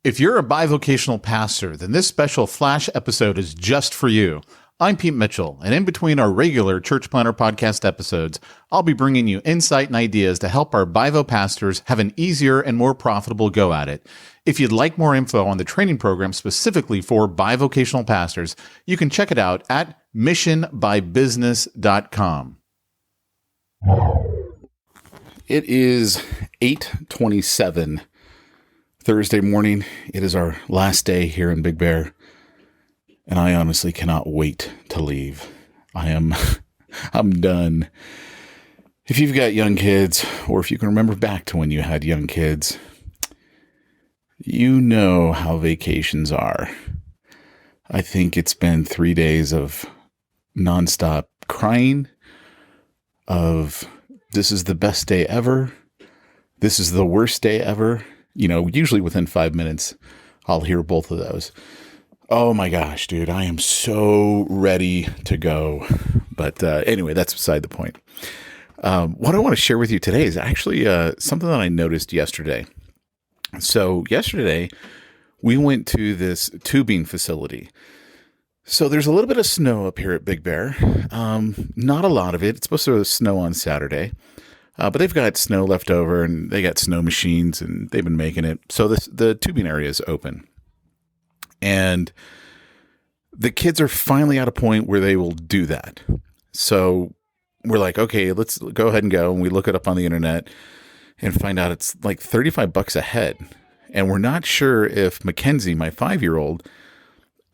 If you're a bivocational pastor, then this special flash episode is just for you. I'm Pete Mitchell, and in between our regular Church Planter podcast episodes, I'll be bringing you insight and ideas to help our bivo pastors have an easier and more profitable go at it. If you'd like more info on the training program specifically for bivocational pastors, you can check it out at missionbybusiness.com. It is 8:27 Thursday morning. It is our last day here in Big Bear, and I honestly cannot wait to leave. I'm done. If you've got young kids, or if you can remember back to when you had young kids, you know how vacations are. I think it's been 3 days of nonstop crying, of this is the best day ever, this is the worst day ever. You know, usually within 5 minutes, I'll hear both of those. Oh my gosh, dude, I am so ready to go. But anyway, that's beside the point. What I want to share with you today is actually something that I noticed yesterday. So yesterday, we went to this tubing facility. So there's a little bit of snow up here at Big Bear. Not a lot of it. It's supposed to snow on Saturday. But they've got snow left over, and they got snow machines, and they've been making it. So the tubing area is open. And the kids are finally at a point where they will do that. So we're like, okay, let's go ahead and go. And we look it up on the internet and find out it's like $35 a head. And we're not sure if Mackenzie, my 5-year-old,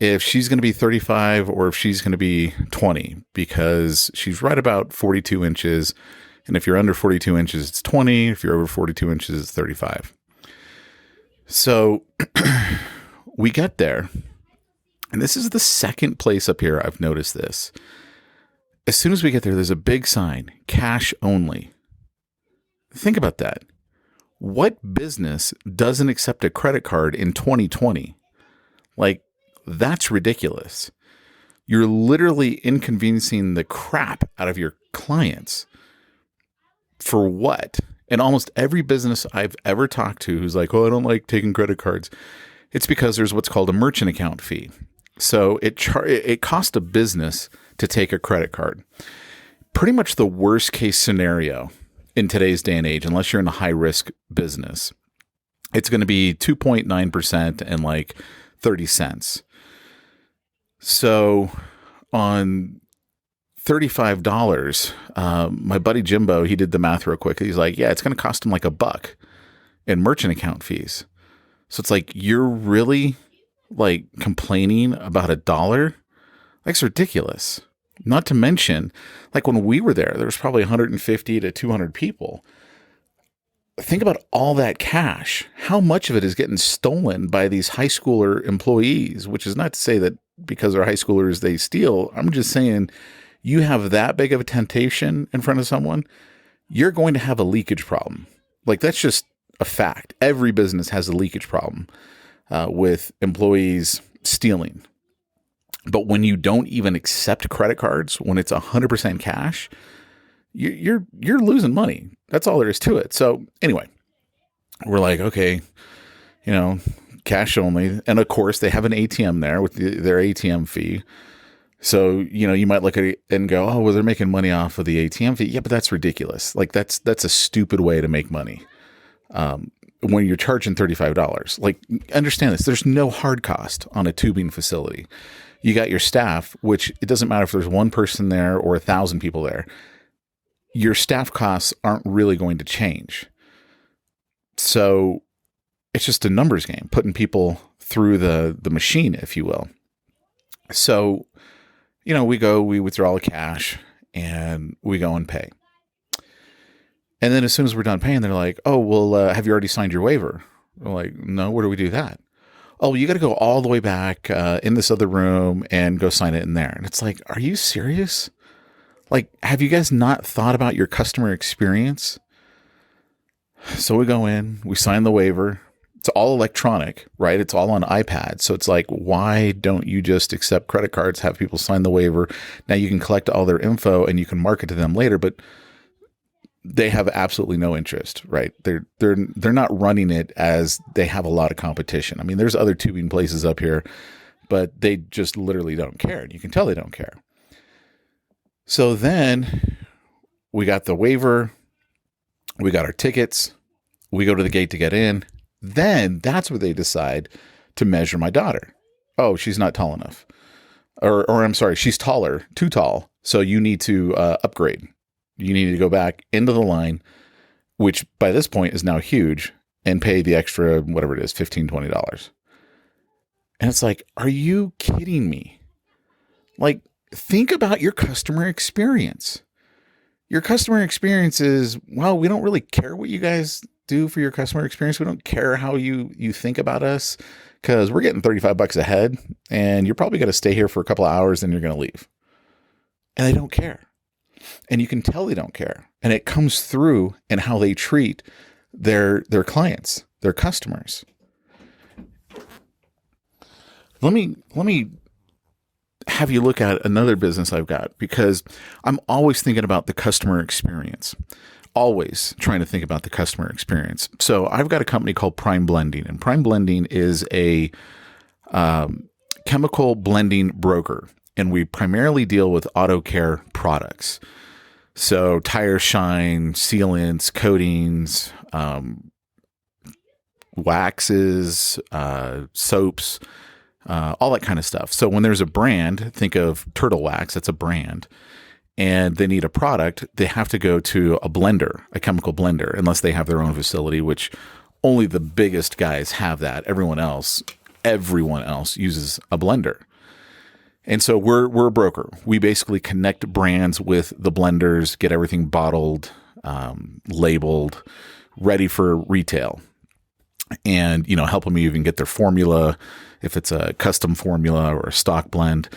if she's going to be 35 or if she's going to be 20, because she's right about 42 inches. And if you're under 42 inches, it's 20. If you're over 42 inches, it's 35. So we get there, and this is the second place up here I've noticed this. As soon as we get there, there's a big sign, cash only. Think about that. What business doesn't accept a credit card in 2020? Like, that's ridiculous. You're literally inconveniencing the crap out of your clients. For what? And almost every business I've ever talked to who's like, oh, I don't like taking credit cards. It's because there's what's called a merchant account fee. So it costs a business to take a credit card. Pretty much the worst case scenario in today's day and age, unless you're in a high risk business, it's going to be 2.9% and like 30 cents. So on $35, my buddy Jimbo, he did the math real quick. He's like, yeah, it's going to cost him like $1 in merchant account fees. So it's like, you're really like complaining about $1? That's ridiculous. Not to mention, like when we were there was probably 150 to 200 people. Think about all that cash. How much of it is getting stolen by these high schooler employees, which is not to say that because they're high schoolers, they steal. I'm just saying, you have that big of a temptation in front of someone, you're going to have a leakage problem. Like, that's just a fact. Every business has a leakage problem with employees stealing. But when you don't even accept credit cards, when it's 100% cash, you're losing money. That's all there is to it. So anyway, we're like, okay, you know, cash only. And of course, they have an ATM there with their ATM fee. So, you know, you might look at it and go, oh, well, they're making money off of the ATM fee. Yeah, but that's ridiculous. Like, that's a stupid way to make money when you're charging $35. Like, understand this. There's no hard cost on a tubing facility. You got your staff, which it doesn't matter if there's one person there or 1,000 people there. Your staff costs aren't really going to change. So it's just a numbers game, putting people through the machine, if you will. So, you know, we withdraw the cash and we go and pay. And then as soon as we're done paying, they're like, oh, well, have you already signed your waiver? We're like, no, where do we do that? Oh, you got to go all the way back in this other room and go sign it in there. And it's like, are you serious? Like, have you guys not thought about your customer experience? So we go in, we sign the waiver. It's all electronic, right? It's all on iPad. So it's like, why don't you just accept credit cards, have people sign the waiver? Now you can collect all their info and you can market to them later. But they have absolutely no interest, right? They're not running it as they have a lot of competition. I mean, there's other tubing places up here, but they just literally don't care. And you can tell they don't care. So then we got the waiver, we got our tickets, we go to the gate to get in. Then that's where they decide to measure my daughter. Oh, she's not tall enough. Or I'm sorry, she's taller, too tall. So you need to upgrade. You need to go back into the line, which by this point is now huge, and pay the extra, whatever it is, $15, $20. And it's like, are you kidding me? Like, think about your customer experience. Your customer experience is, well, we don't really care what you guys do for your customer experience. We don't care how you think about us, because we're getting $35 a head, and you're probably going to stay here for a couple of hours, and you're going to leave. And they don't care. And you can tell they don't care. And it comes through in how they treat their clients, their customers. Let me have you look at another business I've got, because I'm always thinking about the customer experience. Always trying to think about the customer experience. So I've got a company called Prime Blending, and Prime Blending is a chemical blending broker, and we primarily deal with auto care products. So tire shine, sealants, coatings, waxes, soaps, all that kind of stuff. So when there's a brand, think of Turtle Wax, that's a brand, and they need a product, they have to go to a blender, a chemical blender, unless they have their own facility, which only the biggest guys have that. Everyone else uses a blender. And so we're a broker. We basically connect brands with the blenders, get everything bottled, labeled, ready for retail, and help them even get their formula, if it's a custom formula or a stock blend.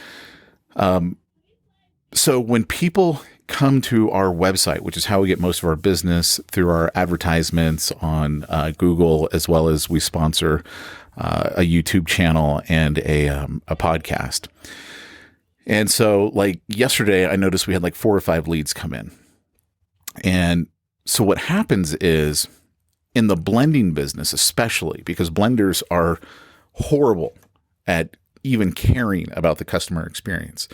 So when people come to our website, which is how we get most of our business, through our advertisements on Google, as well as we sponsor a YouTube channel and a podcast. And so like yesterday, I noticed we had like 4 or 5 leads come in. And so what happens is, in the blending business, especially because blenders are horrible at even caring about the customer experience,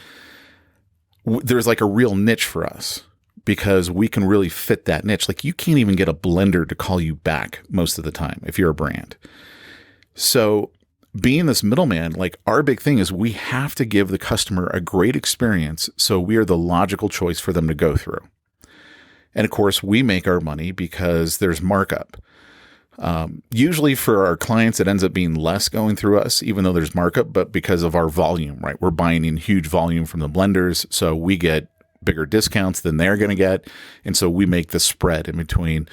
there's like a real niche for us, because we can really fit that niche. Like, you can't even get a blender to call you back most of the time if you're a brand. So being this middleman, like, our big thing is we have to give the customer a great experience, so we are the logical choice for them to go through. And of course, we make our money because there's markup. Usually for our clients, it ends up being less going through us, even though there's markup, but because of our volume, right? We're buying in huge volume from the blenders, so we get bigger discounts than they're going to get. And so we make the spread in between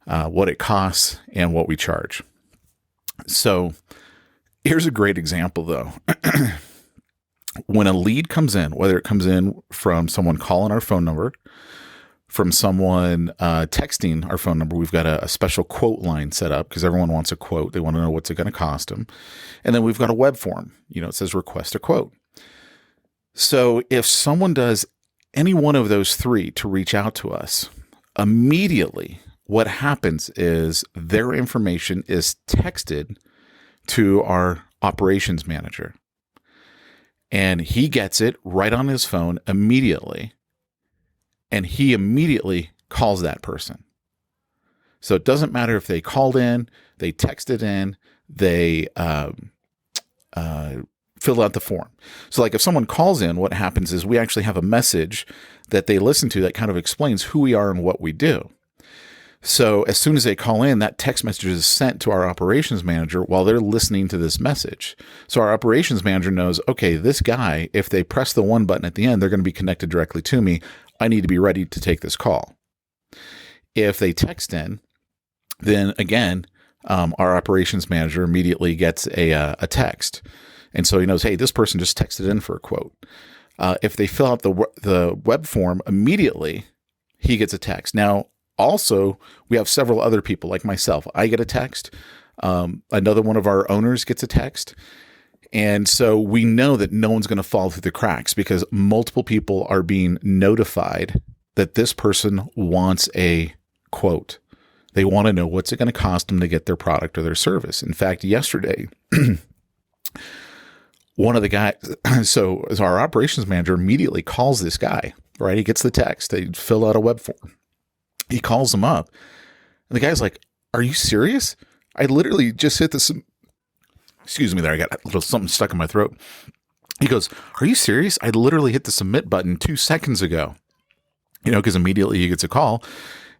what it costs and what we charge. So here's a great example, though. When a lead comes in, whether it comes in from someone calling our phone number, from someone texting our phone number, we've got a special quote line set up, because everyone wants a quote. They want to know what's it going to cost them. And then we've got a web form. It says request a quote. So if someone does any one of those 3 to reach out to us, immediately what happens is their information is texted to our operations manager. And he gets it right on his phone immediately. And he immediately calls that person. So it doesn't matter if they called in, they texted in, they filled out the form. So like if someone calls in, what happens is we actually have a message that they listen to that kind of explains who we are and what we do. So as soon as they call in, that text message is sent to our operations manager while they're listening to this message. So our operations manager knows, okay, this guy, if they press the 1 button at the end, they're going to be connected directly to me. I need to be ready to take this call. If they text in, then again, our operations manager immediately gets a text. And so he knows, hey, this person just texted in for a quote. If they fill out the web form immediately, he gets a text. Now, also, we have several other people like myself. I get a text. Another one of our owners gets a text. And so we know that no one's going to fall through the cracks, because multiple people are being notified that this person wants a quote. They want to know what's it going to cost them to get their product or their service. In fact, yesterday, one of the guys, so as our operations manager immediately calls this guy, right? He gets the text. They fill out a web form. He calls him up. And the guy's like, "Are you serious? I literally just hit this." Excuse me there. I got a little something stuck in my throat. He goes, "Are you serious? I literally hit the submit button 2 seconds ago." Because immediately he gets a call.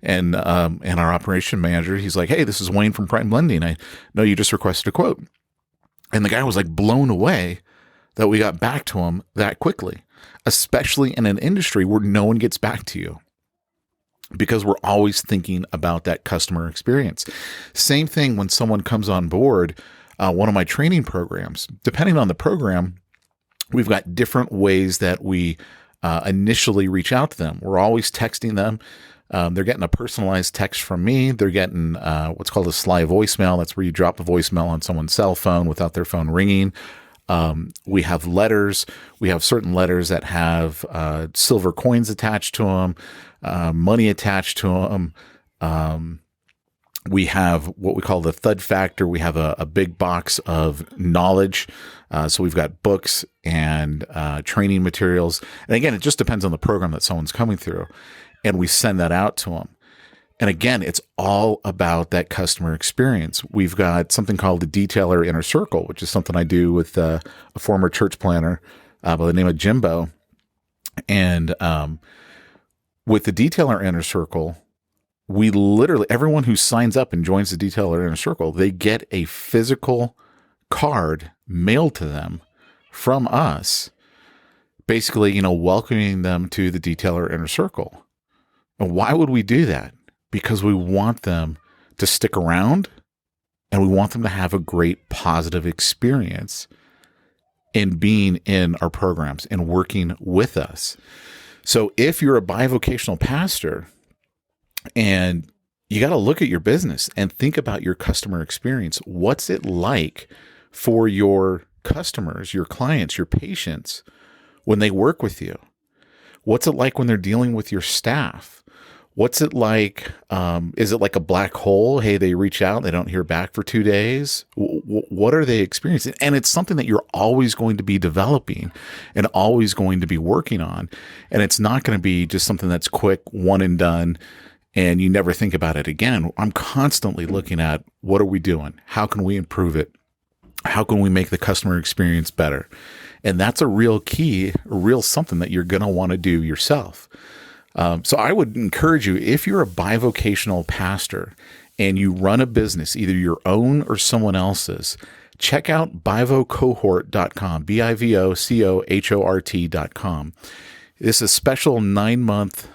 And our operation manager, he's like, "Hey, this is Wayne from Prime Lending. I know you just requested a quote." And the guy was like blown away that we got back to him that quickly, especially in an industry where no one gets back to you, because we're always thinking about that customer experience. Same thing when someone comes on board one of my training programs. Depending on the program, we've got different ways that we initially reach out to them. We're always texting them. They're getting a personalized text from me. They're getting what's called a sly voicemail. That's where you drop a voicemail on someone's cell phone without their phone ringing. We have letters. We have certain letters that have silver coins attached to them, money attached to them. We have what we call the Thud Factor. We have a big box of knowledge. So we've got books and training materials. And again, it just depends on the program that someone's coming through. And we send that out to them. And again, it's all about that customer experience. We've got something called the Detailer Inner Circle, which is something I do with a former church planner by the name of Jimbo. And with the Detailer Inner Circle, we literally, everyone who signs up and joins the Detailer Inner Circle, they get a physical card mailed to them from us, basically, welcoming them to the Detailer Inner Circle. And why would we do that? Because we want them to stick around, and we want them to have a great positive experience in being in our programs and working with us. So if you're a bivocational pastor and you got to look at your business and think about your customer experience, what's it like for your customers, your clients, your patients when they work with you? What's it like when they're dealing with your staff? What's it like? Is it like a black hole? Hey, they reach out, they don't hear back for 2 days. What are they experiencing? And it's something that you're always going to be developing and always going to be working on. And it's not going to be just something that's quick, one and done, and you never think about it again. I'm constantly looking at, what are we doing? How can we improve it? How can we make the customer experience better? And that's a real key, a real something that you're going to want to do yourself. So I would encourage you, if you're a bivocational pastor and you run a business, either your own or someone else's, check out bivocohort.com, bivocohort.com. This is a special 9-month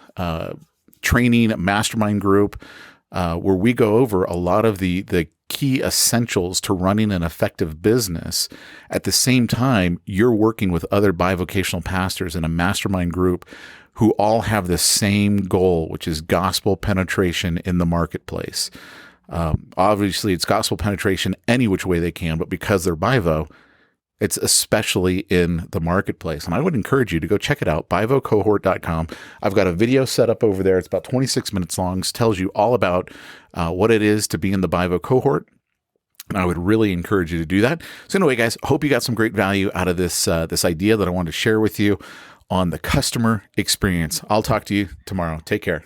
training mastermind group where we go over a lot of the key essentials to running an effective business. At the same time, you're working with other bivocational pastors in a mastermind group who all have the same goal, which is gospel penetration in the marketplace. Obviously, it's gospel penetration any which way they can, but because they're bivo, it's especially in the marketplace. And I would encourage you to go check it out, bivocohort.com. I've got a video set up over there. It's about 26 minutes long. It tells you all about what it is to be in the bivo cohort. And I would really encourage you to do that. So anyway, guys, hope you got some great value out of this idea that I wanted to share with you on the customer experience. I'll talk to you tomorrow. Take care.